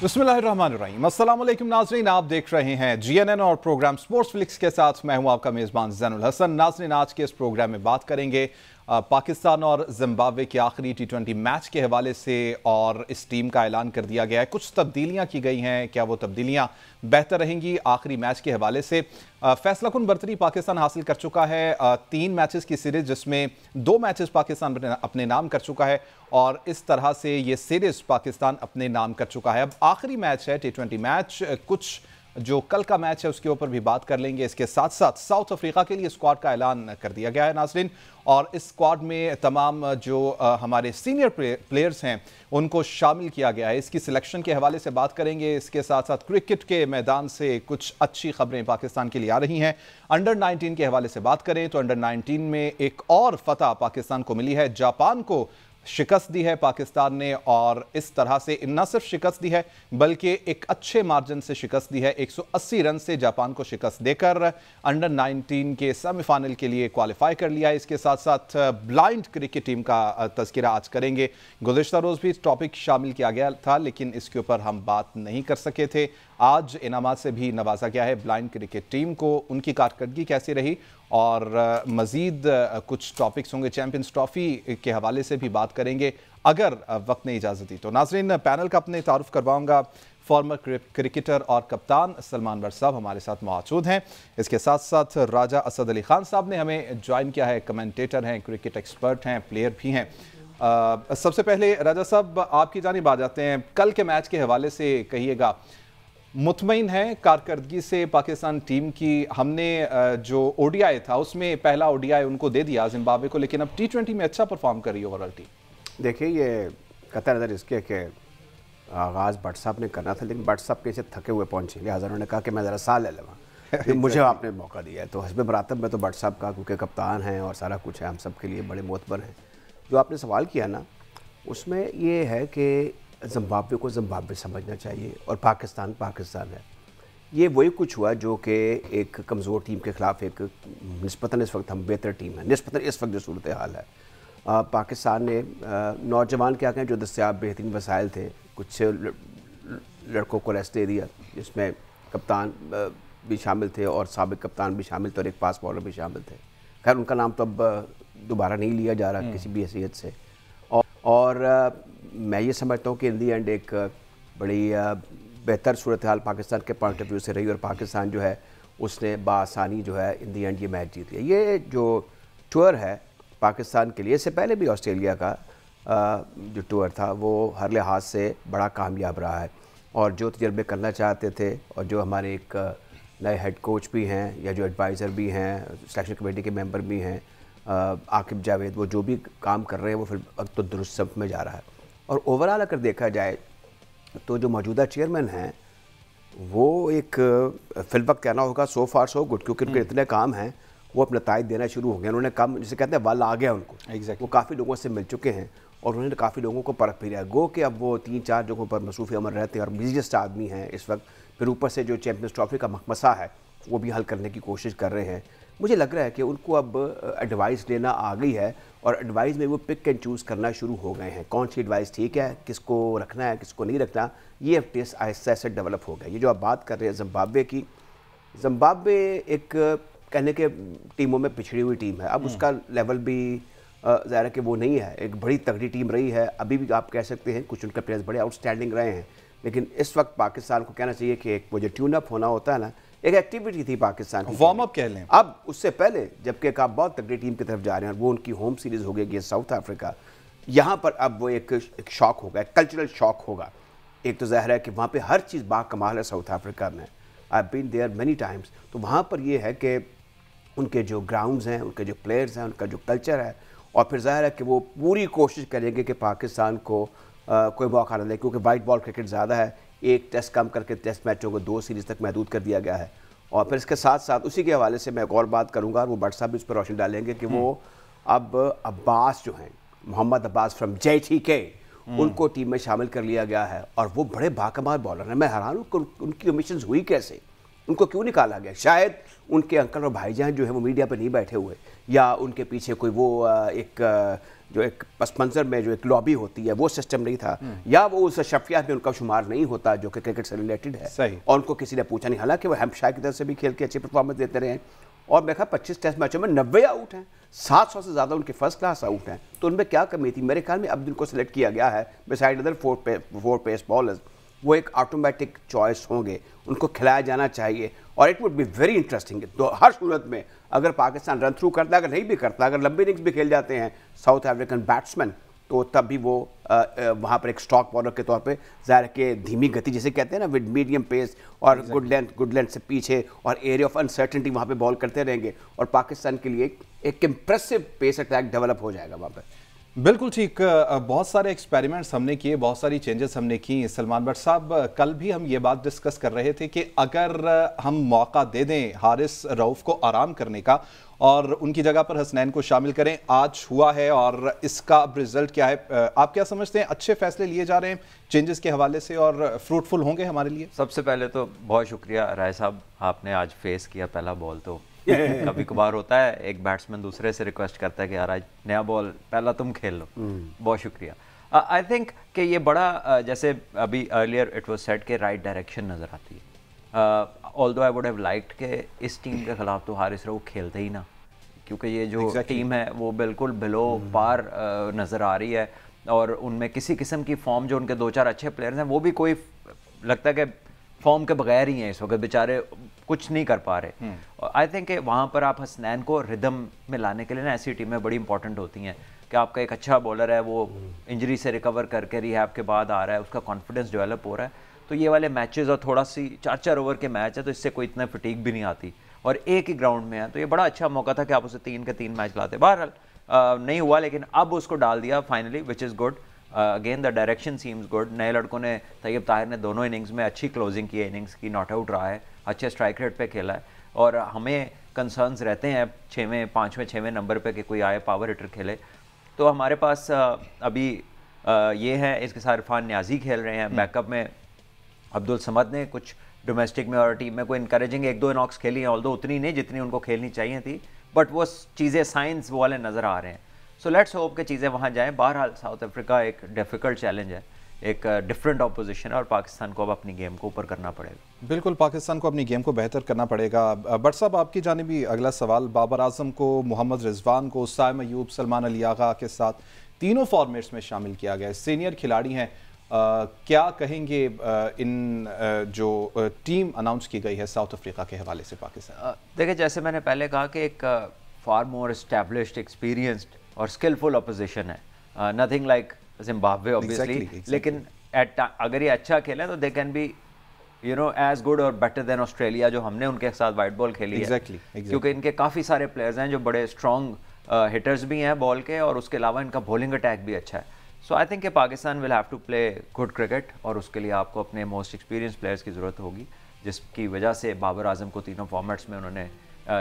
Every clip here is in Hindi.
बिस्मिल्लाहिर्रहमानिर्रहीम। अस्सलाम वालेकुम नाज़रीन, आप देख रहे हैं GNN और प्रोग्राम स्पोर्ट्स फ्लिक्स के साथ मैं हूं आपका मेज़बान ज़ैनुल हसन। नाज़रीन, आज के इस प्रोग्राम में बात करेंगे पाकिस्तान और जिम्बाब्वे के आखिरी T20 मैच के हवाले से, और इस टीम का ऐलान कर दिया गया है। कुछ तब्दीलियां की गई हैं, क्या वो तब्दीलियां बेहतर रहेंगी आखिरी मैच के हवाले से। फैसलाकुन बरतरी पाकिस्तान हासिल कर चुका है 3 मैचेस की सीरीज, जिसमें 2 मैचेस पाकिस्तान अपने नाम कर चुका है, और इस तरह से ये सीरीज पाकिस्तान अपने नाम कर चुका है। अब आखिरी मैच है T20 मैच। कुछ जो कल का मैच है उसके ऊपर भी बात कर लेंगे। इसके साथ साथ साउथ अफ्रीका के लिए स्क्वाड का ऐलान कर दिया गया है नाज़रीन, और इस स्क्वाड में तमाम जो हमारे सीनियर प्लेयर्स हैं उनको शामिल किया गया है। इसकी सिलेक्शन के हवाले से बात करेंगे। इसके साथ साथ क्रिकेट के मैदान से कुछ अच्छी खबरें पाकिस्तान के लिए आ रही हैं। अंडर 19 के हवाले से बात करें तो अंडर 19 में एक और फतह पाकिस्तान को मिली है। जापान को शिकस्त दी है पाकिस्तान ने, और इस तरह से न सिर्फ शिकस्त दी है बल्कि एक अच्छे मार्जिन से शिकस्त दी है। 180 रन से जापान को शिकस्त देकर अंडर 19 के सेमीफाइनल के लिए क्वालिफाई कर लिया है। इसके साथ साथ ब्लाइंड क्रिकेट टीम का तज़किरा आज करेंगे। गुज़िश्ता रोज़ भी टॉपिक शामिल किया गया था, लेकिन इसके ऊपर हम बात नहीं कर सके थे। आज इनामात से भी नवाजा गया है ब्लाइंड क्रिकेट टीम को, उनकी कारकर्दगी कैसी रही, और मज़ीद कुछ टॉपिक्स होंगे। चैंपियंस ट्रॉफ़ी के हवाले से भी बात करेंगे अगर वक्त ने इजाज़त दी तो। नाज़रीन, पैनल का अपने तारुफ करवाऊंगा। फॉर्मर क्रिकेटर और कप्तान सलमान बट साहब हमारे साथ मौजूद हैं। इसके साथ साथ राजा असद अली खान साहब ने हमें ज्वाइन किया है। कमेंटेटर हैं, क्रिकेट एक्सपर्ट हैं, प्लेयर भी हैं। सबसे पहले राजा साहब आपकी जानिब आ जाते हैं। कल के मैच के हवाले से कहिएगा, मुतमईन है कारकर्दगी से पाकिस्तान टीम की? हमने जो ODI था उसमें पहला ODI उनको दे दिया जिम्बाब्वे को, लेकिन अब T20 में अच्छा परफॉर्म कर रही है ओवरऑल टीम। देखिए, ये कतर नज़र इसके कि आगाज़ भट्ट साहब ने करना था, लेकिन भट्ट साहब कैसे थके हुए पहुंचे, लिहाजा उन्होंने कहा कि मैं ज़रा साल ले लूँगा मुझे आपने मौका दिया है। तो हस्ब बरातब में तो भट्ट साहब का, क्योंकि कप्तान हैं और सारा कुछ है, हम सब के लिए बड़े मोतबर हैं। जो आपने सवाल किया ना, उसमें ये है कि जिम्बाब्वे को जिम्बाब्वे समझना चाहिए और पाकिस्तान पाकिस्तान है। ये वही कुछ हुआ जो कि एक कमज़ोर टीम के ख़िलाफ़ एक निस्बतन इस वक्त हम बेहतर टीम है, निस्बतन इस वक्त जो सूरत हाल है। पाकिस्तान ने नौजवान क्या कहें जो दस्तियाब बेहतरीन वसाइल थे, कुछ लड़कों को रेस्ट दे दिया, जिसमें कप्तान भी शामिल थे और साबिक कप्तान भी शामिल थे और एक फास्ट बॉलर भी शामिल थे। खैर, उनका नाम तो अब दोबारा नहीं लिया जा रहा किसी भी हैसियत से। और मैं ये समझता हूँ कि इन दी एंड एक बड़ी बेहतर सूरत हाल पाकिस्तान के पॉइंट ऑफ व्यू से रही, और पाकिस्तान जो है उसने बासानी जो है इन दी एंड ये मैच जीत लिया। ये जो टूर है पाकिस्तान के लिए, इससे पहले भी ऑस्ट्रेलिया का जो टूर था वो हर लिहाज से बड़ा कामयाब रहा है। और जो तजर्बे करना चाहते थे, और जो हमारे एक नए हेड कोच भी हैं या जो एडवाइज़र भी हैं, सिलेक्शन कमेटी के मेंबर भी हैं, आकिब जावेद, वो जो भी काम कर रहे हैं वो फिर अब तो दुरुस्त सब में जा रहा है। और ओवरऑल अगर देखा जाए तो जो मौजूदा चेयरमैन हैं वो एक फिल वक्त कहना होगा सो फार सो गुड, क्योंकि उनके इतने काम हैं, वो अपने नताइज देना शुरू हो गए। उन्होंने काम, जिसे कहते हैं वल आ गया उनको। वो काफ़ी लोगों से मिल चुके हैं और उन्होंने काफ़ी लोगों को परख भी लिया। गो कि अब वो 3-4 जगहों पर मसरूफ़ अमल रहते हैं और बिजीएस्ट आदमी हैं इस वक्त। फिर ऊपर से जो चैंपियंस ट्रॉफी का मसला है वो भी हल करने की कोशिश कर रहे हैं। मुझे लग रहा है कि उनको अब एडवाइस लेना आ गई है, और एडवाइस में वो पिक एंड चूज़ करना शुरू हो गए हैं। कौन सी एडवाइस ठीक है, किसको रखना है, किसको नहीं रखना, ये अब टेस्ट आहिस्ता आहिस्ता डेवलप हो गया। ये जो आप बात कर रहे हैं जिम्बाब्वे की, जिम्बाब्वे एक कहने के टीमों में पिछड़ी हुई टीम है। अब उसका लेवल भी ज़ाहिर है कि वो नहीं है, एक बड़ी तगड़ी टीम रही है। अभी भी आप कह सकते हैं कुछ उनके प्लेयर्स बड़े आउटस्टैंडिंग रहे हैं, लेकिन इस वक्त पाकिस्तान को कहना चाहिए कि एक वो जो ट्यून अप होना होता है ना, एक एक्टिविटी थी पाकिस्तान की, वार्म अप कह लें। अब उससे पहले जबकि एक आप बहुत तगड़ी टीम की तरफ जा रहे हैं, वो उनकी होम सीरीज़ हो गई साउथ अफ्रीका। यहाँ पर अब वो एक शॉक होगा, एक कल्चरल शॉक होगा। एक तो ज़ाहिर है कि वहाँ पे हर चीज़ बाकमाल है साउथ अफ्रीका में, I been there many times. तो वहाँ पर ये है कि उनके जो ग्राउंड्स हैं, उनके जो प्लेयर्स हैं, उनका जो कल्चर है, और फिर ज़ाहिर है कि वो पूरी कोशिश करेंगे कि पाकिस्तान को कोई मौका न दे, क्योंकि वाइट बॉल क्रिकेट ज़्यादा है। एक टेस्ट कम करके टेस्ट मैचों को 2 सीरीज़ तक महदूद कर दिया गया है। और फिर इसके साथ साथ उसी के हवाले से मैं एक और बात करूँगा, और वो भट्ट साहब भी उस पर रोशनी डालेंगे कि वो अब अब्बास जो हैं, मोहम्मद अब्बास फ्रॉम JTK, उनको टीम में शामिल कर लिया गया है। और वो बड़े बाकमाल बॉलर हैं। मैं हैरान हूँ उनकी मिशन हुई कैसे। उनको क्यों निकाला गया? शायद उनके अंकल और भाईजान जो है वो मीडिया पर नहीं बैठे हुए, या उनके पीछे कोई वो जो एक पस मंज़र में जो एक लॉबी होती है वो सिस्टम नहीं था, या वो उस शफियात में उनका शुमार नहीं होता जो कि क्रिकेट से रिलेटेड है। सही। और उनको किसी ने पूछा नहीं। हालांकि वो हैम्पशायर की तरफ से भी खेल के अच्छी परफॉर्मेंस देते रहे हैं, और मैं 25 टेस्ट मैचों में 90 आउट हैं, 700 से ज़्यादा उनके फर्स्ट क्लास आउट हैं। तो उनमें क्या कमी थी? मेरे ख्याल में अब जिनको सेलेक्ट किया गया है beside other four pace bowlers, वो एक ऑटोमेटिक चॉइस होंगे, उनको खिलाया जाना चाहिए। और it would be very interesting तो हर सूरत में अगर पाकिस्तान रन थ्रू करता है, अगर नहीं भी करता, अगर लंबी इनिंग्स भी खेल जाते हैं साउथ अफ्रीकन बैट्समैन, तो तब भी वो वहाँ पर एक स्टॉक बॉलर के तौर पे ज़ाहिर के धीमी गति जिसे कहते हैं ना, विद मीडियम पेस और गुड लेंथ से पीछे और एरिया ऑफ अनसर्टेनिटी वहाँ पे बॉल करते रहेंगे, और पाकिस्तान के लिए एक इम्प्रेसिव पेस अटैक डेवलप हो जाएगा वहाँ पर। बिल्कुल ठीक। बहुत सारे एक्सपेरिमेंट्स हमने किए, बहुत सारी चेंजेस हमने की। सलमान भट्ट साहब, कल भी हम ये बात डिस्कस कर रहे थे कि अगर हम मौका दे दें हारिस रऊफ को आराम करने का और उनकी जगह पर हसनैन को शामिल करें, आज हुआ है और इसका अब रिजल्ट क्या है? आप क्या समझते हैं? अच्छे फैसले लिए जा रहे हैं चेंजेस के हवाले से और फ्रूटफुल होंगे हमारे लिए? सबसे पहले तो बहुत शुक्रिया राय साहब, आपने आज फेस किया पहला बॉल। तो कभी कभार होता है एक बैट्समैन दूसरे से रिक्वेस्ट करता है कि यार आज नया बॉल पहला तुम खेल लो। बहुत शुक्रिया। आई थिंक कि ये बड़ा जैसे अभी अर्लियर इट वाज सेड के राइट डायरेक्शन नज़र आती है। Although I would have liked कि इस टीम के खिलाफ तो हारिस रऊफ खेलते ही ना, क्योंकि ये जो टीम है वो बिल्कुल बिलो पार नज़र आ रही है, और उनमें किसी किस्म की फॉर्म, जो उनके 2-4 अच्छे प्लेयर्स हैं वो भी कोई लगता है कि फॉर्म के बगैर ही हैं इस वक्त, बेचारे कुछ नहीं कर पा रहे। आई थिंक वहाँ पर आप हसनैन को रिदम में लाने के लिए ना, ऐसी टीमें बड़ी इंपॉर्टेंट होती हैं कि आपका एक अच्छा बॉलर है, वो इंजरी से रिकवर करके रिहैब के बाद आ रहा है, उसका कॉन्फिडेंस डेवलप हो रहा है। तो ये वाले मैचेस और थोड़ा सी 4-4 ओवर के मैच है, तो इससे कोई इतना फटीग भी नहीं आती, और एक ही ग्राउंड में है, तो ये बड़ा अच्छा मौका था कि आप उसे 3 के 3 मैच लाते। बहरहाल नहीं हुआ, लेकिन अब उसको डाल दिया finally, which is good. Again the direction seems good. नए लड़कों ने, तैयब ताहिर ने दोनों इनिंग्स में अच्छी क्लोजिंग की है, इनिंग्स की नॉट आउट रहा है, अच्छे स्ट्राइक रेट पे खेला है, और हमें कंसर्न्स रहते हैं 6वें 5वें 6वें नंबर पे कि कोई आए पावर हिटर खेले। तो हमारे पास अभी ये है, इसके साथ इरफान न्याजी खेल रहे हैं बैकअप में। अब्दुल समद ने कुछ डोमेस्टिक में और टीम में कोई इनकरेजिंग 1-2 इनॉक्स खेली हैं, ऑल्दो उतनी नहीं जितनी उनको खेलनी चाहिए थी, बट वो चीज़ें साइंस वाले नज़र आ रहे हैं। सो लेट्स होप कि चीज़ें वहाँ जाएँ। बहरहाल साउथ अफ्रीका एक डिफ़िकल्ट चैलेंज है, एक डिफरेंट ऑपोजिशन है, और पाकिस्तान को अब अपनी गेम को ऊपर करना पड़ेगा। बिल्कुल, पाकिस्तान को अपनी गेम को बेहतर करना पड़ेगा। बट साहब, आपकी जानिब भी अगला सवाल। बाबर आजम को, मोहम्मद रिजवान को, साइम अयूब, सलमान अली आगा के साथ तीनों फॉर्मेट्स में शामिल किया गया है, सीनियर खिलाड़ी हैं। क्या कहेंगे इन जो टीम अनाउंस की गई है साउथ अफ्रीका के हवाले से पाकिस्तान? देखिए, जैसे मैंने पहले कहा कि एक फार मोर एस्टैब्लिश्ड, एक्सपीरियंस्ड और स्किलफुल अपोजिशन है, नथिंग लाइक जिम्बाब्वे ऑब्वियसली, लेकिन अगर ये अच्छा खेलें तो they can be as good और बेटर देन ऑस्ट्रेलिया, जो हमने उनके साथ वाइट बॉल खेली है, क्योंकि इनके काफ़ी सारे प्लेयर्स हैं जो बड़े स्ट्रॉन्ग हिटर्स भी हैं बॉल के, और उसके अलावा इनका बॉलिंग अटैक भी अच्छा है। So I think Pakistan will have to play good cricket, और उसके लिए आपको अपने मोस्ट एक्सपीरियंस प्लेयर्स की ज़रूरत होगी, जिसकी वजह से बाबर आजम को तीनों फॉर्मेट्स में उन्होंने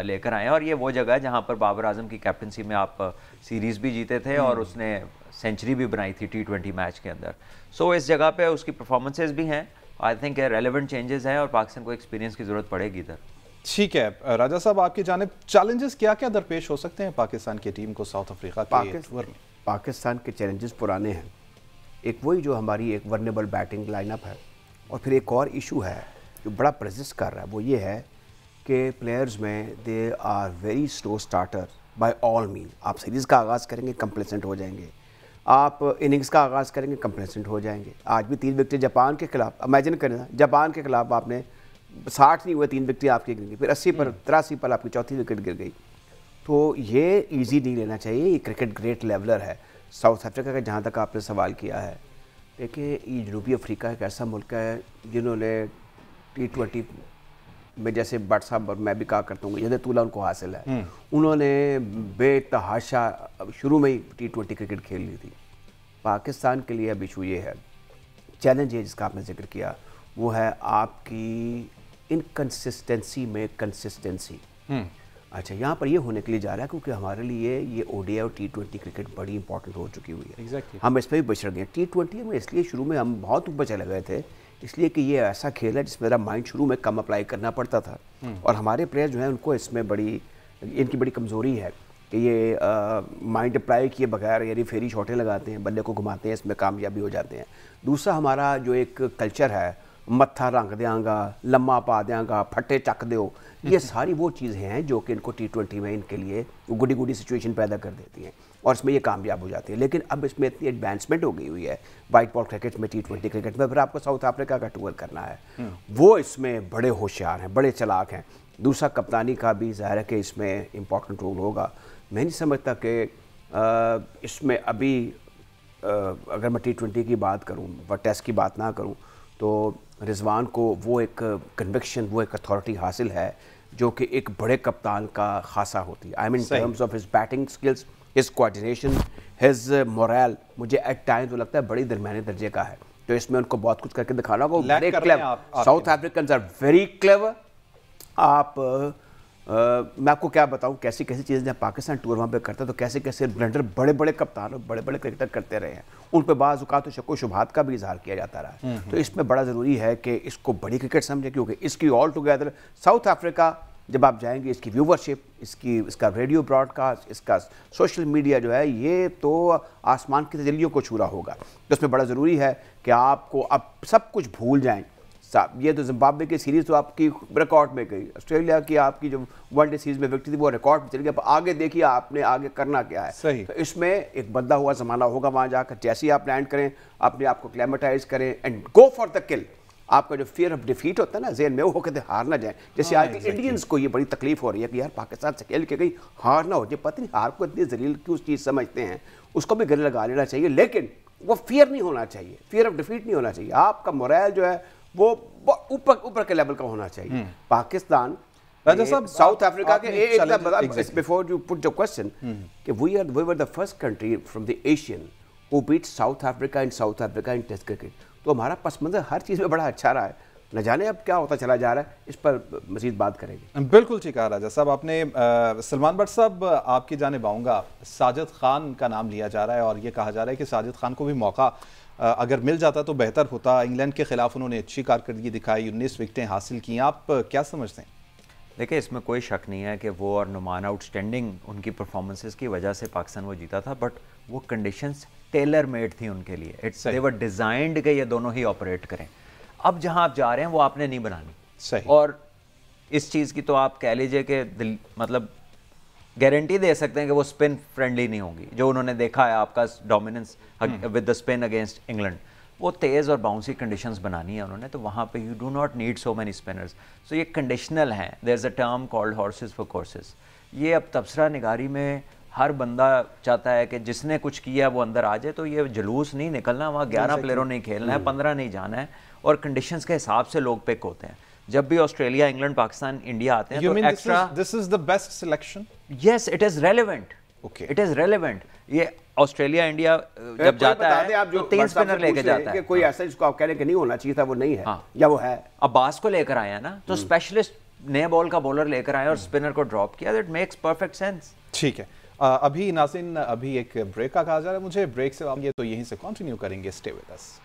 लेकर आए। और ये वो जगह है जहाँ पर बाबर आजम की कैप्टनसी में आप सीरीज़ भी जीते थे, और उसने सेंचुरी भी बनाई थी T20 मैच के अंदर। सो इस जगह पे उसकी परफॉर्मेंसेज भी हैं। आई थिंक रेलेवेंट चेंजेस हैं, और पाकिस्तान को एक्सपीरियंस की ज़रूरत पड़ेगी इधर। ठीक है राजा साहब, आपकी जानिब चैलेंजेस क्या क्या दरपेश हो सकते हैं पाकिस्तान की टीम को साउथ अफ्रीका के टूर में? पाकिस्तान के चैलेंजेस पुराने हैं। एक वही जो हमारी एक वर्नेबल बैटिंग लाइनअप है, और फिर एक और इशू है जो बड़ा प्रजिस्ट कर रहा है, वो ये है कि प्लेयर्स में they are very slow starter by all mean. आप सीरीज़ का आगाज़ करेंगे, कंप्लेसेंट हो जाएंगे, आप इनिंग्स का आगाज़ करेंगे, कंप्लेसेंट हो जाएंगे। आज भी 3 विकेट जापान के खिलाफ, इमेजिन करें ना, जापान के खिलाफ आपने 60 नहीं हुए, 3 विकेट आपकी गिर गई, फिर 80 पर 83 पर आपकी चौथी विकेट गिर गई। तो ये ईजी नहीं लेना चाहिए, ये क्रिकेट ग्रेट लेवलर है। साउथ अफ्रीका का जहाँ तक आपने सवाल किया है, देखिए ये जनूबी अफ्रीका एक ऐसा मुल्क है जिन्होंने T20 में, जैसे भट्ट साहब और मैं भी कहा करता हूँ, यदि तूला उनको हासिल है, उन्होंने बेतहाशा शुरू में ही T20 क्रिकेट खेल ली थी। पाकिस्तान के लिए अब इशू ये है, चैलेंज है जिसका आपने जिक्र किया, वो है आपकी इनकंसिस्टेंसी में कंसिस्टेंसी। अच्छा, यहाँ पर ये होने के लिए जा रहा है क्योंकि हमारे लिए ये ODI और T20 क्रिकेट बड़ी इंपॉर्टेंट हो चुकी हुई है। Exactly. हम इसमें भी बच गए। T20 में इसलिए शुरू में हम बहुत ऊपर चले गए थे इसलिए कि ये ऐसा खेल है जिसमें मेरा माइंड शुरू में कम अप्लाई करना पड़ता था, और हमारे प्लेयर जो हैं उनको इसमें इनकी बड़ी कमज़ोरी है कि ये माइंड अप्लाई किए बगैर यानी फेरी शॉटें लगाते हैं, बल्ले को घुमाते हैं, इसमें कामयाबी हो जाते हैं। दूसरा हमारा जो एक कल्चर है, मत्था रंग देंगा, लम्मा पा देंगा, फट्टे चक दो, ये सारी वो चीज़ें हैं जो कि इनको T20 में इनके लिए गुडी गुडी सिचुएशन पैदा कर देती हैं, और इसमें ये कामयाब हो जाती है। लेकिन अब इसमें इतनी एडवांसमेंट हो गई हुई है वाइट बॉल क्रिकेट में, T20 क्रिकेट में, फिर आपको साउथ अफ्रीका का टूर करना है, वो इसमें बड़े होशियार हैं, बड़े चालाक हैं। दूसरा कप्तानी का भी ज़ाहिर है कि इसमें इम्पॉर्टेंट रोल होगा। मैं नहीं समझता कि इसमें अभी अगर मैं T20 की बात करूं व टेस्ट की बात ना करूं, तो रिजवान को वो एक कन्विक्शन, वो एक अथॉरिटी हासिल है जो कि एक बड़े कप्तान का खासा होती है। I mean in terms of his batting skills, his coordination, his moral, मुझे एट टाइम्स वो लगता है बड़ी दरमियाने दर्जे का है। तो इसमें उनको बहुत कुछ करके दिखाना होगा। Very clever, South African are very clever. आप मैं आपको क्या बताऊं कैसी कैसी चीज़ें जब पाकिस्तान टूर वहाँ पे करता है तो कैसे कैसे ब्लंडर बड़े बड़े कप्तान और बड़े बड़े क्रिकेटर करते रहे हैं, उन पर बाज़ औक़ात तो शक्को शुबहात का भी इजहार किया जाता रहा है। तो इसमें बड़ा ज़रूरी है कि इसको बड़ी क्रिकेट समझे, क्योंकि इसकी ऑल टुगेदर साउथ अफ्रीका जब आप जाएंगे, इसकी व्यूवरशिप, इसका रेडियो ब्रॉडकास्ट, इसका सोशल मीडिया जो है, ये तो आसमान की तजल्लियों को छू रहा होगा। तो इसमें बड़ा ज़रूरी है कि आपको अब सब कुछ भूल जाएँ। ये तो जिम्बाब्वे की सीरीज़ तो आपकी रिकॉर्ड में गई, ऑस्ट्रेलिया की आपकी जो वनडे सीरीज़ में विक्ट्री थी वो रिकॉर्ड में चली गई। आगे देखिए आपने आगे करना क्या है। सही। तो इसमें एक बंदा हुआ ज़माना होगा वहाँ जाकर, जैसे ही आप लैंड करें अपने आप को क्लेमेटाइज करें एंड गो फॉर द किल। आपका जो फियर ऑफ डिफीट होता है ना जहन में, वो कहते हार ना जाए। जैसे आज के इंडियंस को ये बड़ी तकलीफ हो रही है कि यार पाकिस्तान से खेल के गई, हार ना हो जाए। पता नहीं हार को इतनी जलील क्यों चीज़ समझते हैं, उसको भी गले लगा लेना चाहिए, लेकिन वो फियर नहीं होना चाहिए, फियर ऑफ डिफीट नहीं होना चाहिए। आपका मोरल जो है वो ऊपर के लेवल का होना चाहिए। पाकिस्तान राजा साहब, साउथ अफ्रीका के एक before you put the question कि we were the first country from the Asian who beat South Africa in test cricket. तो हमारा पस मंजर हर चीज़ में बड़ा अच्छा रहा है। न जाने अब क्या होता चला जा रहा है, इस पर मजीद बात करेंगे। बिल्कुल ठीक कहा राजा साहब आपने। सलमान भट्ट साहब, आपकी जानिब आऊँगा। साजिद खान का नाम लिया जा रहा है और ये कहा जा रहा है कि साजिद खान को भी मौका अगर मिल जाता तो बेहतर होता। इंग्लैंड के खिलाफ उन्होंने अच्छी कारकर्दगी दिखाई, 19 विकेटें हासिल की। आप क्या समझते हैं? देखिए, इसमें कोई शक नहीं है कि वो और नुमान आउटस्टैंडिंग उनकी परफॉर्मेंसेस की वजह से पाकिस्तान वो जीता था, बट वो कंडीशंस टेलर मेड थी उनके लिए। इट्स दे वर डिज़ाइंड कि ये दोनों ही ऑपरेट करें। अब जहां आप जा रहे हैं वो आपने नहीं बनानी। सही। और इस चीज़ की तो आप कह लीजिए कि मतलब गारंटी दे सकते हैं कि वो स्पिन फ्रेंडली नहीं होंगी। जो उन्होंने देखा है आपका dominance with the spin against England, वो तेज़ और बाउंसी कंडीशंस बनानी है उन्होंने, तो वहाँ पे you do not need so many spinners. So ये कंडीशनल हैं। There is a term called horses for courses. ये अब तबसरा निगारी में हर बंदा चाहता है कि जिसने कुछ किया वो अंदर आ जाए। तो ये जुलूस नहीं निकलना, वहाँ 11 प्लेयरों नहीं खेलना है, 15 नहीं जाना है, और कंडीशंस के हिसाब से लोग पिक होते हैं। जब भी ऑस्ट्रेलिया, इंग्लैंड, पाकिस्तान, इंडिया आते हैं तो extra this is the best selection. Yes, it is relevant. Okay, it is relevant. ये ऑस्ट्रेलिया, इंडिया जब जाता है आप तो 3 स्पिनर लेके जाता है। कोई ऐसा जिसको आप कह रहे हैं कि नहीं होना चाहिए था, वो नहीं है। हाँ। या वो है। अब्बास को लेकर आए हैं ना, तो स्पेशलिस्ट नए बॉल का बॉलर लेकर आए और स्पिनर को ड्रॉप किया। That makes perfect sense. ठीक है। अभी नाज़रीन, अभी एक ब्रेक का कहा जा रहा है मुझे। ब्रेक से आएंगे तो यहीं से कंटिन्यू करेंगे। Stay with us.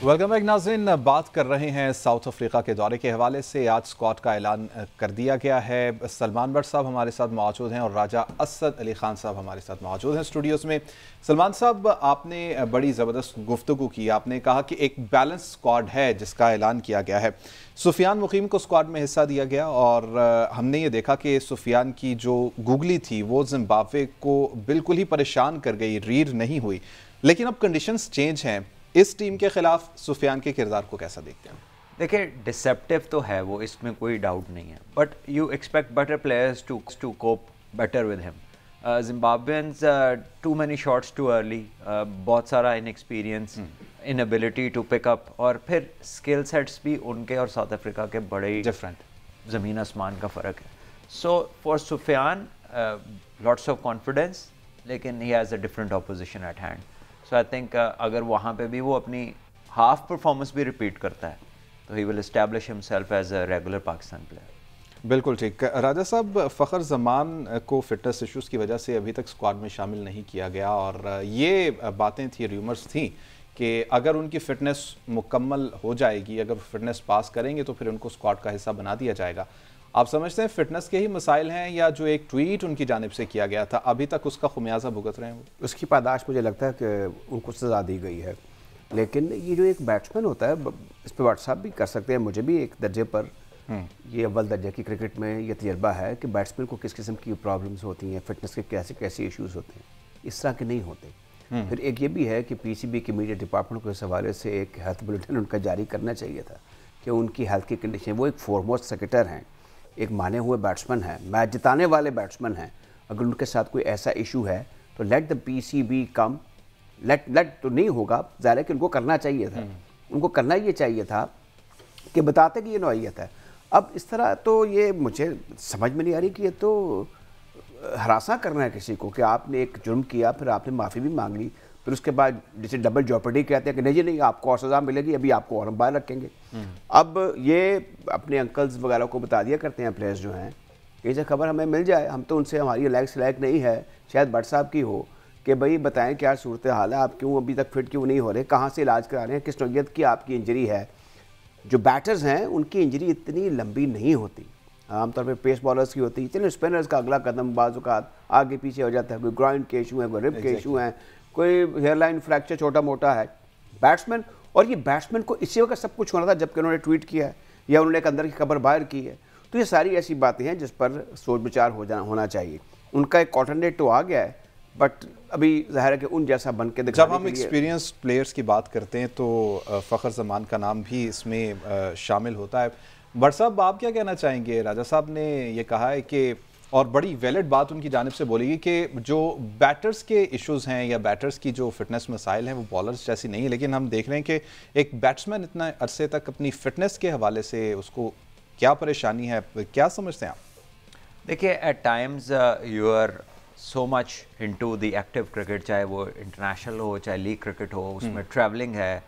Welcome back नाज़रीन। बात कर रहे हैं साउथ अफ्रीका के दौरे के हवाले से। आज स्क्वाड का ऐलान कर दिया गया है। सलमान भट्ट साहब हमारे साथ मौजूद हैं और राजा असद अली खान साहब हमारे साथ मौजूद हैं स्टूडियोज़ में। सलमान साहब, आपने बड़ी ज़बरदस्त गुफ्तगू की। आपने कहा कि एक बैलेंस स्क्वाड है जिसका ऐलान किया गया है। सुफियान मुकीम को स्क्वाड में हिस्सा दिया गया और हमने ये देखा कि सुफियान की जो गूगली थी वो जिम्बाब्वे को बिल्कुल ही परेशान कर गई, रीड नहीं हुई। लेकिन अब कंडीशंस चेंज हैं। इस टीम के खिलाफ सुफियान के किरदार को कैसा देखते हैं? देखिए, डिसेप्टिव तो है वो, इसमें कोई डाउट नहीं है, but you expect better players to cope better with him. Zimbabweans too many shots too early, बहुत सारा inexperience, inability to pick up, और फिर स्किल सेट्स भी उनके और साउथ अफ्रीका के बड़े डिफरेंट, ज़मीन आसमान का फ़र्क है। So for Sufiyan lots of confidence, लेकिन he has a different opposition at hand. So I think अगर वहाँ पे भी वो अपनी हाफ परफॉर्मेंस भी रिपीट करता है तो he will establish himself as a regular Pakistan player. बिल्कुल ठीक। राजा साहब, फ़खर जमान को फिटनेस इश्यूज़ की वजह से अभी तक स्क्वाड में शामिल नहीं किया गया और ये बातें थी, र्यूमर्स थी कि अगर उनकी फ़िटनेस मुकम्मल हो जाएगी, अगर फिटनेस पास करेंगे तो फिर उनको स्क्वाड का हिस्सा बना दिया जाएगा। आप समझते हैं फ़िटनेस के ही मसाइल हैं या जो एक ट्वीट उनकी जानिब से किया गया था अभी तक उसका खुमियाजा भुगत रहे हैं वो? उसकी पादाश मुझे लगता है कि उनको सज़ा दी गई है, लेकिन ये जो एक बैट्समैन होता है इस पर व्हाट्सअप भी कर सकते हैं। मुझे भी एक दर्जे पर ये अव्वल दर्जे की क्रिकेट में ये तजर्बा है कि बैट्समैन को किस किस्म की प्रॉब्लम्स होती हैं, फिटनेस के कैसे कैसे इश्यूज़ होते हैं, इस तरह के नहीं होते। फिर एक ये भी है कि पीसीबी के मीडिया डिपार्टमेंट को इस हवाले से एक हेल्थ बुलेटिन उनका जारी करना चाहिए था कि उनकी हेल्थ की कंडीशन, वो एक फॉरमोस्ट क्रिकेटर हैं, एक माने हुए बैट्समैन हैं, मैच जिताने वाले बैट्समैन हैं। अगर उनके साथ कोई ऐसा इशू है तो let the PCB come, let तो नहीं होगा, ज़ाहिर है कि उनको करना चाहिए था, उनको करना ये चाहिए था कि बताते कि ये नौइयत है। अब इस तरह तो ये मुझे समझ में नहीं आ रही कि ये तो हरासा करना है किसी को, कि आपने एक जुर्म किया, फिर आपने माफ़ी भी मांग ली, फिर उसके बाद जिसे डबल जॉपर्डी कहते हैं कि नहीं जी नहीं, आपको और सज़ा मिलेगी, अभी आपको और हम बाहर रखेंगे। अब ये अपने अंकल्स वगैरह को बता दिया करते हैं प्लेयर्स जो हैं, ये जो खबर हमें मिल जाए, हम तो उनसे, हमारी लायक नहीं है, शायद भट्ट साहब की हो, कि भाई बताएं क्या सूरत हाल है, आप क्यों अभी तक फिट क्यों नहीं हो रहे, कहाँ से इलाज करा रहे हैं, किस नौइयत की आपकी इंजरी है। जो बैटर्स हैं उनकी इंजरी इतनी लंबी नहीं होती, आमतौर पे पेस बॉलर्स की होती है। चलिए स्पिनर्स का अगला कदम बाज़ औक़ात आगे पीछे हो जाता है, कोई ग्राइंड के इशू है, कोई रिब के इशू हैं, कोई हेयरलाइन फ्रैक्चर छोटा मोटा है। बैट्समैन, और ये बैट्समैन को इसी वक्त सब कुछ होना था जबकि उन्होंने ट्वीट किया है या उन्होंने एक अंदर की खबर बाहर की है। तो ये सारी ऐसी बातें हैं जिस पर सोच विचार होना चाहिए। उनका एक ऑल्टरनेट तो आ गया है, बट अभी ज़ाहिर है कि उन जैसा बन के जब हम एक्सपीरियंस प्लेयर्स की बात करते हैं तो फ़खर जमान का नाम भी इसमें शामिल होता है। भट्ट साहब, आप क्या कहना चाहेंगे? राजा साहब ने ये कहा है कि, और बड़ी वैलिड बात उनकी जानिब से बोली गई कि जो बैटर्स के इश्यूज़ हैं या बैटर्स की जो फिटनेस मसाइल हैं वो बॉलर्स जैसी नहीं है, लेकिन हम देख रहे हैं कि एक बैट्समैन इतना अरसे तक अपनी फ़िटनेस के हवाले से उसको क्या परेशानी है, क्या समझते हैं आप? देखिए, at times you are so much into the active cricket, चाहे वो इंटरनेशनल हो चाहे लीग क्रिकेट हो, उसमें ट्रैवलिंग है,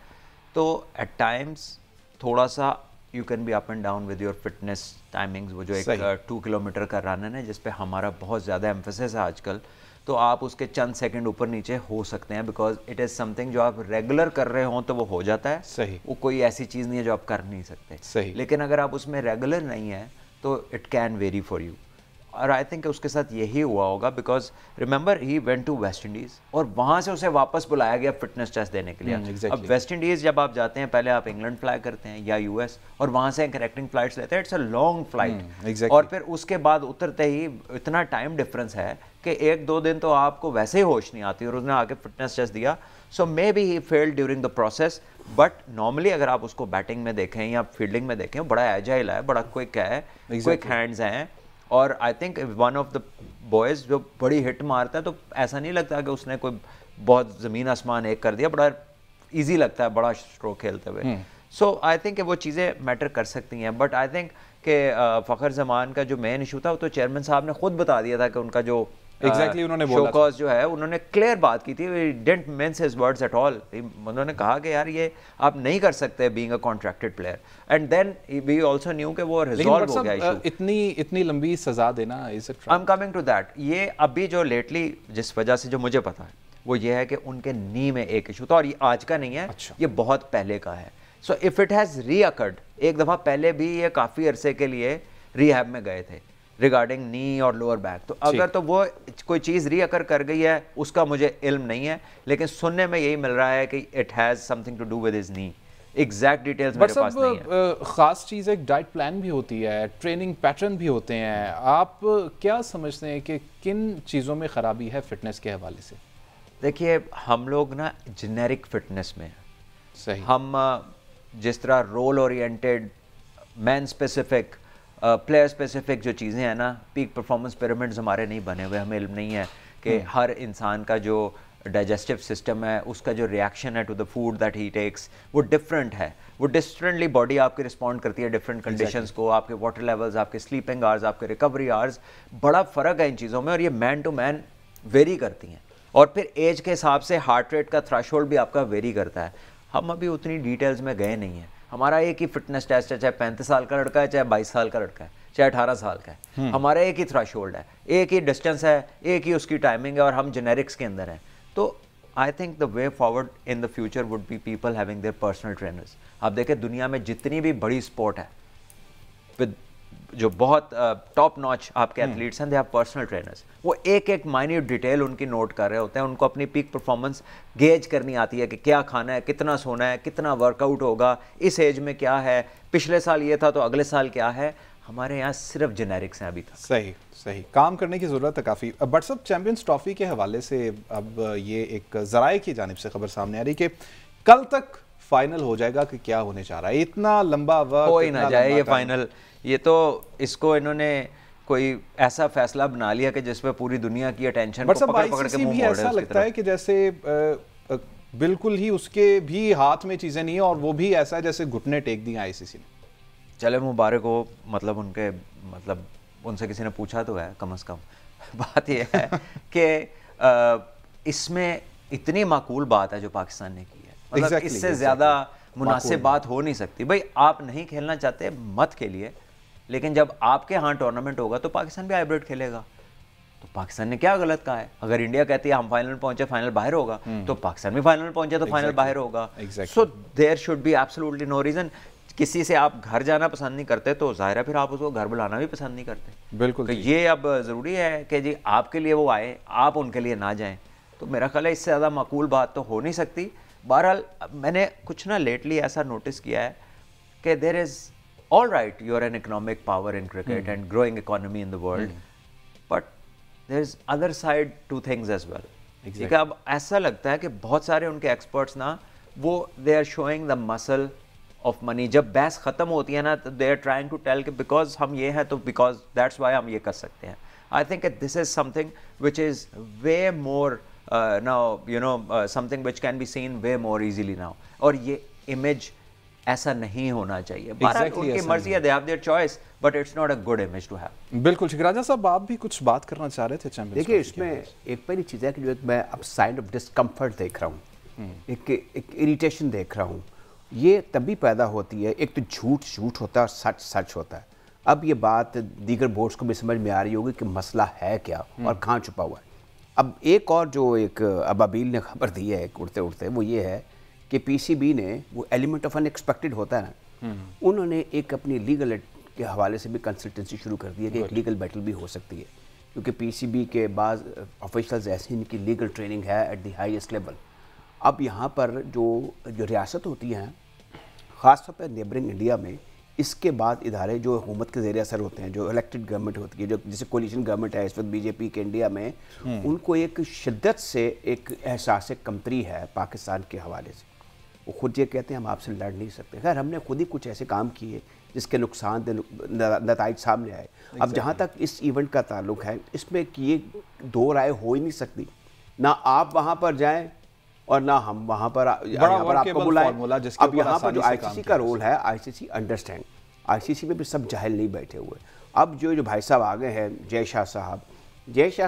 तो एट टाइम्स थोड़ा सा you can be up and down with your fitness timings. वो जो एक 2 किलोमीटर का रन है जिस पे हमारा बहुत ज़्यादा एम्फेसिस है आजकल, तो आप उसके चंद सेकंड ऊपर नीचे हो सकते हैं, बिकॉज इट इज़ समथिंग जो आप रेगुलर कर रहे हो तो वो हो जाता है। सही, वो कोई ऐसी चीज़ नहीं है जो आप कर नहीं सकते। सही, लेकिन अगर आप उसमें रेगुलर नहीं है तो it can very for you. और आई थिंक उसके साथ यही हुआ होगा, because remember he went to West Indies और वहाँ से उसे वापस बुलाया गया फिटनेस टेस्ट देने के लिए। exactly. अब वेस्ट इंडीज़ जब आप जाते हैं, पहले आप इंग्लैंड फ्लाई करते हैं या यूएस, और वहाँ से कनेक्टिंग फ्लाइट्स लेते हैं, इट्स अ लॉन्ग फ्लाइट, और फिर उसके बाद उतरते ही इतना टाइम डिफरेंस है कि 1-2 दिन तो आपको वैसे ही होश नहीं आती, और उसने आके फिटनेस टेस्ट दिया। So maybe he failed during the process, but normally अगर आप उसको बैटिंग में देखें या फील्डिंग में देखें, बड़ा एजाइल है, बड़ा क्विक है, क्विक हैंड्स हैं, और I think one of the boys जो बड़ी हिट मारता है, तो ऐसा नहीं लगता कि उसने कोई बहुत ज़मीन आसमान एक कर दिया, बड़ा इजी लगता है बड़ा स्ट्रोक खेलते हुए। सो आई थिंक वो चीज़ें मैटर कर सकती हैं, बट आई थिंक कि फ़खर जमान का जो मेन इशू था वो तो चेयरमैन साहब ने खुद बता दिया था कि उनका जो उन्होंने बोला शोकॉज जो है, उन्होंने क्लियर बात की थी, didn't means his words at all. उन्होंने कहा कि यार ये आप नहीं कर सकते being a contracted player, and then we also knew कि वो रिजॉल्व हो गया इशू। इतनी लंबी सजा देना, is it? I am coming to that. ये अभी जो लेटली जिस वजह से जो मुझे पता है वो ये है कि उनके नी में एक इशू था, और ये आज का नहीं है, ये बहुत पहले का है। सो इफ इट हैज़ रीअकर्ड, एक दफ़ा पहले भी ये काफ़ी अरसे के लिए रिहैब में गए थे रिगार्डिंग नी और लोअर बैक, तो अगर तो वो कोई चीज़ रीअकर कर गई है उसका मुझे इल्म नहीं है, लेकिन सुनने में यही मिल रहा है कि it has something to do with his knee. Exact details मेरे पास नहीं है। ख़ास चीज़ एक डाइट प्लान भी होती है, ट्रेनिंग पैटर्न भी होते हैं। आप क्या समझते हैं कि किन चीज़ों में ख़राबी है फिटनेस के हवाले से? देखिए, हम लोग ना जेनेरिक फिटनेस में सही, हम जिस तरह role oriented, man specific, player specific जो चीज़ें हैं ना, पीक परफॉर्मेंस पिरामिड्स हमारे नहीं बने हुए, हमें इल्म नहीं है कि हर इंसान का जो डाइजेस्टिव सिस्टम है, उसका जो रिएक्शन है to the food that he takes, वो डिफरेंट है, वो डिफरेंटली बॉडी आपकी रिस्पॉन्ड करती है डिफरेंट कंडीशंस को, आपके वाटर लेवल्स, आपके स्लीपिंग आवर्स, आपके रिकवरी आवर्स, बड़ा फ़र्क है इन चीज़ों में, और ये मैन टू मैन वेरी करती हैं। और फिर एज के हिसाब से हार्ट रेट का थ्रेशोल्ड भी आपका वेरी करता है। हम अभी उतनी डिटेल्स में गए नहीं हैं, हमारा एक ही फिटनेस टेस्ट है, चाहे 35 साल का लड़का है चाहे 22 साल का लड़का है, चाहे 18 साल का है, हमारा एक ही थ्रेशोल्ड है, एक ही डिस्टेंस है, एक ही उसकी टाइमिंग है और हम जेनेरिक्स के अंदर हैं। तो I think the way forward in the future would be people having their personal trainers. आप देखें दुनिया में जितनी भी बड़ी स्पोर्ट है विद जो बहुत टॉप नॉच आपके एथलीट्स हैं, दे हैव पर्सनल ट्रेनर्स। वो एक एक माइन्यूट डिटेल उनकी नोट कर रहे होते हैं, उनको अपनी पीक परफॉर्मेंस गेज करनी आती है कि क्या खाना है, कितना सोना है, कितना वर्कआउट होगा, इस एज में क्या है, पिछले साल ये था तो अगले साल क्या है। हमारे यहाँ सिर्फ जेनेरिक्स हैं अभी तक। सही सही, काम करने की ज़रूरत है काफ़ी। बट सब चैंपियंस ट्रॉफी के हवाले से अब ये एक ज़राए की जानिब से खबर सामने आ रही कि कल तक फाइनल हो जाएगा कि क्या होने जा रहा है। इतना लंबा वक्त हो ही ना जाए ये फाइनल, ये तो इसको इन्होंने कोई ऐसा फैसला बना लिया कि जिसपे पूरी दुनिया की अटेंशन को पकड़ पकड़ के मुंह मोड़ ऐसा लगता है कि जैसे बिल्कुल ही उसके भी हाथ में चीज़ें नहीं है और वो भी ऐसा है जैसे घुटने टेक दिए आईसीसी ने। चले मुबारक हो, मतलब उनके मतलब उनसे किसी ने पूछा तो है कम से कम। बात यह है कि इसमें इतनी माकूल बात है जो पाकिस्तान ने की है, मतलब इससे ज़्यादा मुनासिब बात हो नहीं सकती। भाई आप नहीं खेलना चाहते मत खेलिए, लेकिन जब आपके यहाँ टूर्नामेंट होगा तो पाकिस्तान भी हाइब्रिड खेलेगा। तो पाकिस्तान ने क्या गलत कहा है? अगर इंडिया कहती है हम फाइनल पहुंचे फाइनल बाहर होगा, तो पाकिस्तान भी फाइनल पहुंचे तो फाइनल बाहर होगा। So there should be absolutely no reason. किसी से आप घर जाना पसंद नहीं करते तो जाहिर है फिर आप उसको घर बुलाना भी पसंद नहीं करते। बिल्कुल। तो ये अब ज़रूरी है कि जी आपके लिए वो आए, आप उनके लिए ना जाएं। तो मेरा ख्याल है इससे ज़्यादा माकूल बात तो हो नहीं सकती। बहरहाल मैंने कुछ ना लेटली ऐसा नोटिस किया है कि there is all right, you are an economic power in cricket and growing economy in the world, but there is other side to things as well. ठीक है, अब ऐसा लगता है कि बहुत सारे उनके एक्सपर्ट्स ना वो they are showing the muscle of money. जब बहस ख़त्म होती है ना तो they are trying to tell कि बिकॉज हम ये हैं तो बिकॉज दैट्स वाई हम ये कर सकते हैं। I think this is something which is way more now you know something which can be seen way more easily now. और ये इमेज ऐसा नहीं होना चाहिए। उनकी मर्जी है, they have their choice, but it's not a good image to have. बिल्कुल। शिकराजा साहब आप भी कुछ बात करना चाह रहे थे चैंपियंस। देखिए इसमें एक पहली चीज़ है कि जो मैं अब साइड ऑफ डिस्कम्फर्ट देख रहा हूँ, एक इरिटेशन देख रहा हूँ। ये तभी पैदा होती है, एक तो झूठ होता है और सच सच होता है। अब ये बात दीगर बोर्ड्स को भी समझ में आ रही होगी कि मसला है क्या और कहाँ छुपा हुआ है। अब एक और जो एक अबाबील ने खबर दी है उड़ते उड़ते, वो ये है कि पीसीबी ने वो एलिमेंट ऑफ अनएक्सपेक्टेड होता है ना, उन्होंने एक अपनी लीगल के हवाले से भी कंसल्टेंसी शुरू कर दी है कि एक लीगल बैटल भी हो सकती है, क्योंकि पीसीबी के बाद ऑफिशियल्स ऐसी इनकी लीगल ट्रेनिंग है एट द हाईएस्ट लेवल। अब यहाँ पर जो रियासत होती हैं, ख़ासतौर पर नेबरिंग इंडिया में, इसके बाद इदारे जो हुकूमत के ज़ेर असर होते हैं, जो इलेक्टेड गवर्नमेंट होती है, जो जैसे कोलिशन गवर्नमेंट है इस वक्त बीजेपी के इंडिया में, उनको एक शिद्दत से एक एहसास कमतरी है पाकिस्तान के हवाले से। वो खुद ये कहते हैं हम आपसे लड़ नहीं सकते। खैर हमने खुद ही कुछ ऐसे काम किए जिसके नुकसान नताइज सामने आए। अब जहाँ तक इस इवेंट का ताल्लुक है, इसमें कि ये दो राय हो ही नहीं सकती, ना आप वहाँ पर जाएँ और ना हम वहाँ पर आपको बुलाएं। अब यहाँ पर जो आईसीसी का रोल है, आईसीसी अंडरस्टैंड, आईसीसी में भी सब जाहिल नहीं बैठे हुए। अब जो भाई साहब आ गए हैं, जय शाह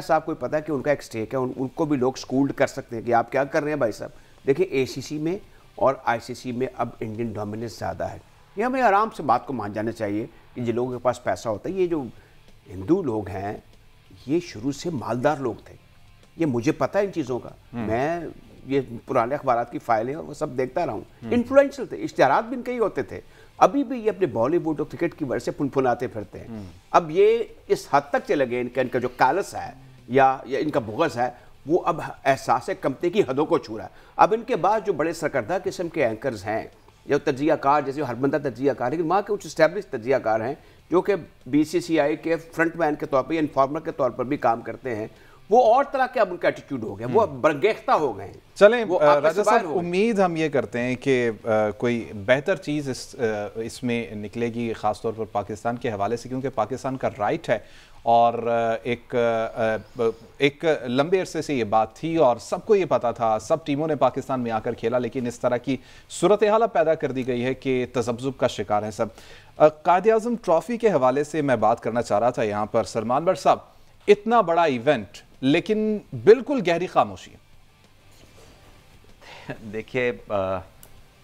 साहब को पता है कि उनका एक स्टेक है, उनको भी लोग स्कूल्ड कर सकते हैं कि आप क्या कर रहे हैं भाई साहब। देखिए एसीसी में और आईसीसी में अब इंडियन डोमिनेंस ज़्यादा है। ये हमें आराम से बात को मान जाना चाहिए कि जिन लोगों के पास पैसा होता है, ये जो हिंदू लोग हैं ये शुरू से मालदार लोग थे, ये मुझे पता है इन चीज़ों का। मैं ये पुराने अखबारात की फाइलें और वो सब देखता रहा हूँ। इन्फ्लुएंशियल थे, इश्तिहारात भी इनके ही होते थे। अभी भी ये अपने बॉलीवुड और क्रिकेट की वजह से फुनफुनाते फिरते हैं। अब ये इस हद तक चले गए, इनका जो कालस है या इनका बुग़्ज़ है, वो अब एहसास कमते की हदों को छू रहा है। अब इनके बाद जो बड़े सरकर्दा किस्म के एंकर्स हैं, जो तजियाकार, जैसे हरबंदा तजियाकार, लेकिन वहाँ के कुछ स्टैब्लिश तजियाकार हैं जो कि बीसीसीआई के फ्रंटमैन के तौर पर या इन्फॉर्मर के तौर पर भी काम करते हैं, वो और तरह के अब उनका एटीट्यूड हो गया, वो बरगेख्ता हो गए हैं। चलें राजा साहब, उम्मीद हम ये करते हैं कि कोई बेहतर चीज़ इसमें निकलेगी, ख़ासतौर पर पाकिस्तान के हवाले से, क्योंकि पाकिस्तान का राइट है और एक लंबे अरसे से ये बात थी और सबको ये पता था, सब टीमों ने पाकिस्तान में आकर खेला, लेकिन इस तरह की सूरत हाल पैदा कर दी गई है कि तज़ब्ज़ुब का शिकार है सब। कायद-ए-आज़म ट्रॉफ़ी के हवाले से मैं बात करना चाह रहा था यहाँ पर। सलमान भट्ट साहब, इतना बड़ा इवेंट लेकिन बिल्कुल गहरी खामोशी। देखिए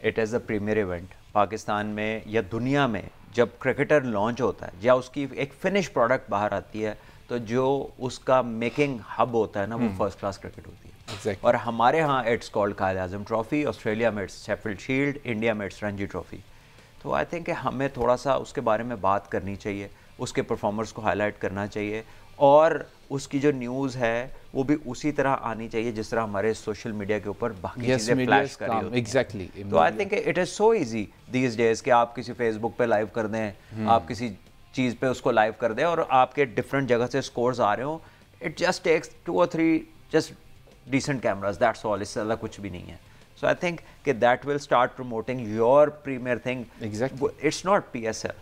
it is a premier event Pakistan में या दुनिया में जब क्रिकेटर लॉन्च होता है या उसकी एक फिनिश प्रोडक्ट बाहर आती है, तो जो उसका मेकिंग हब होता है ना, वो फर्स्ट क्लास क्रिकेट होती है। Exactly. और हमारे यहाँ it's called Quaid Azam trophy, Australia में इट्स शेफील्ड शील्ड, इंडिया में इट्स रणजी ट्रॉफी। तो आई थिंक हमें थोड़ा सा उसके बारे में बात करनी चाहिए, उसके परफॉर्मर्स को हाईलाइट करना चाहिए, और उसकी जो न्यूज़ है वो भी उसी तरह आनी चाहिए जिस तरह हमारे सोशल मीडिया के ऊपर बाकी चीज़ें फ्लैश कर रही होती हैं। एग्जैक्टली। तो I think it is so easy these days कि आप किसी फेसबुक पे लाइव कर दें, आप किसी चीज़ पे उसको लाइव कर दें और आपके डिफरेंट जगह से स्कोर्स आ रहे हो। It just takes 2 or 3 just decent cameras, that's all, इससे ज़्यादा कुछ भी नहीं है। सो आई थिंक कि that will start promoting your premier thing. Exactly. It's not PSL,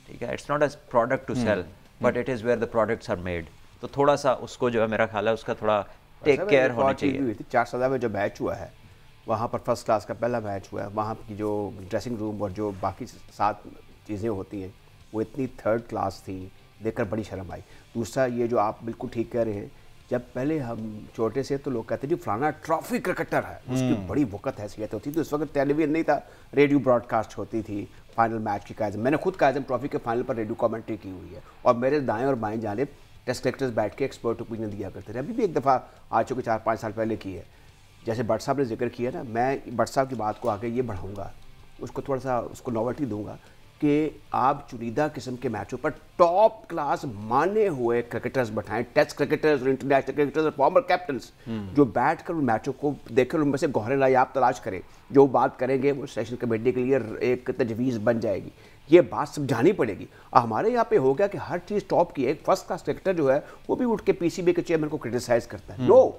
ठीक है, it's not a product to sell, but it is where the products are made. तो थोड़ा सा उसको जो है, मेरा ख्याल है उसका थोड़ा टेक केयर होनी चाहिए। 4 में जो मैच हुआ है वहाँ पर फर्स्ट क्लास का पहला मैच हुआ है, वहाँ की जो ड्रेसिंग रूम और जो बाकी 7 चीज़ें होती हैं वो इतनी थर्ड क्लास थी, देखकर बड़ी शर्म आई। दूसरा ये जो आप बिल्कुल ठीक कह रहे हैं, जब पहले हम छोटे से तो लोग कहते जी फलाना ट्रॉफी क्रिकेटर है, उसकी बड़ी वक़्त हैसियत होती थी। उस वक्त टेलीविजन नहीं था, रेडियो ब्रॉडकास्ट होती थी फाइनल मैच की। कायज़ मैंने खुद कायज़म ट्रॉफी के फाइनल पर रेडियो कमेंट्री की हुई है, और मेरे दाएं और बाएं जानिब टेस्ट क्रिकेटर्स बैठ के एक्सपर्ट ओपिनियन दिया करते थे। अभी भी एक दफ़ा आज चुके 4-5 साल पहले की है। जैसे भट्ट साहब ने जिक्र किया ना, मैं भट्ट साहब की बात को आगे ये बढ़ाऊँगा, उसको थोड़ा सा उसको नॉवल्टी दूंगा कि आप चुनिंदा किस्म के मैचों पर टॉप क्लास माने हुए क्रिकेटर्स बैठाएं, टेस्ट क्रिकेटर्स और इंटरनेशनल क्रिकेटर्स और फॉर्मर कैप्टन्स, जो बैठकर उन मैचों को देखें, उनमें से गौहरे लायाब तलाश करें। जो बात करेंगे वो सेशन कमेटी के लिए एक तजवीज़ बन जाएगी। ये बात समझानी पड़ेगी। हमारे यहाँ पे हो गया कि हर चीज़ टॉप की है। एक फर्स्ट क्लास क्रिकेटर जो है वो भी उठ के PCB के चेयरमैन को क्रिटिसाइज करता है। नो,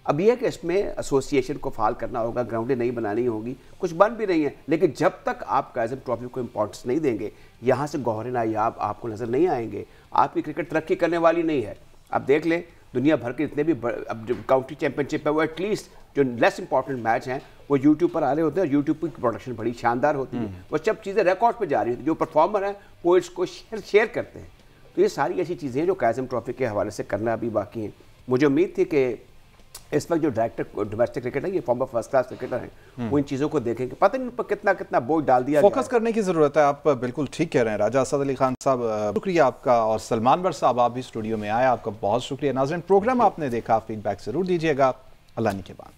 अब यह कि इसमें एसोसिएशन को फाल करना होगा, ग्राउंडें नहीं बनानी होगी, कुछ बन भी नहीं है, लेकिन जब तक आप कायज़म ट्रॉफी को इंपॉर्टेंस नहीं देंगे, यहाँ से गौहरे नायाब आपको नज़र नहीं आएंगे, आपकी क्रिकेट तरक्की करने वाली नहीं है। अब देख लें दुनिया भर के जितने भी अब जो काउंटी चैंपियनशिप है वो एटलीस्ट जो लेस इंपॉर्टेंट मैच हैं वो यूट्यूब पर आ रहे होते हैं, और यूट्यूब की प्रोडक्शन बड़ी शानदार होती है, वो सब चीज़ें रिकॉर्ड पर जा रही होती है, जो परफॉर्मर हैं वो इसको शेयर करते हैं। तो ये सारी ऐसी चीज़ें हैं जो कायज़म ट्रॉफी के हवाले से करना अभी बाकी हैं। मुझे उम्मीद थी कि इस वक्त जो डायरेक्टर डोमेस्टिक क्रिकेट है, ये फॉर्मर फर्स्ट क्लास क्रिकेटर हैं, वो इन चीज़ों को देखेंगे। पता नहीं उन पर कितना कितना बोझ डाल दिया, फोकस करने की ज़रूरत है। आप बिल्कुल ठीक कह रहे हैं राजा असद अली खान साहब, शुक्रिया आपका। और सलमान भट्ट साहब, आप भी स्टूडियो में आए, आपका बहुत शुक्रिया। नाज़रीन, प्रोग्राम आपने देखा, फीडबैक ज़रूर दीजिएगा। अल्लाह निगहबान।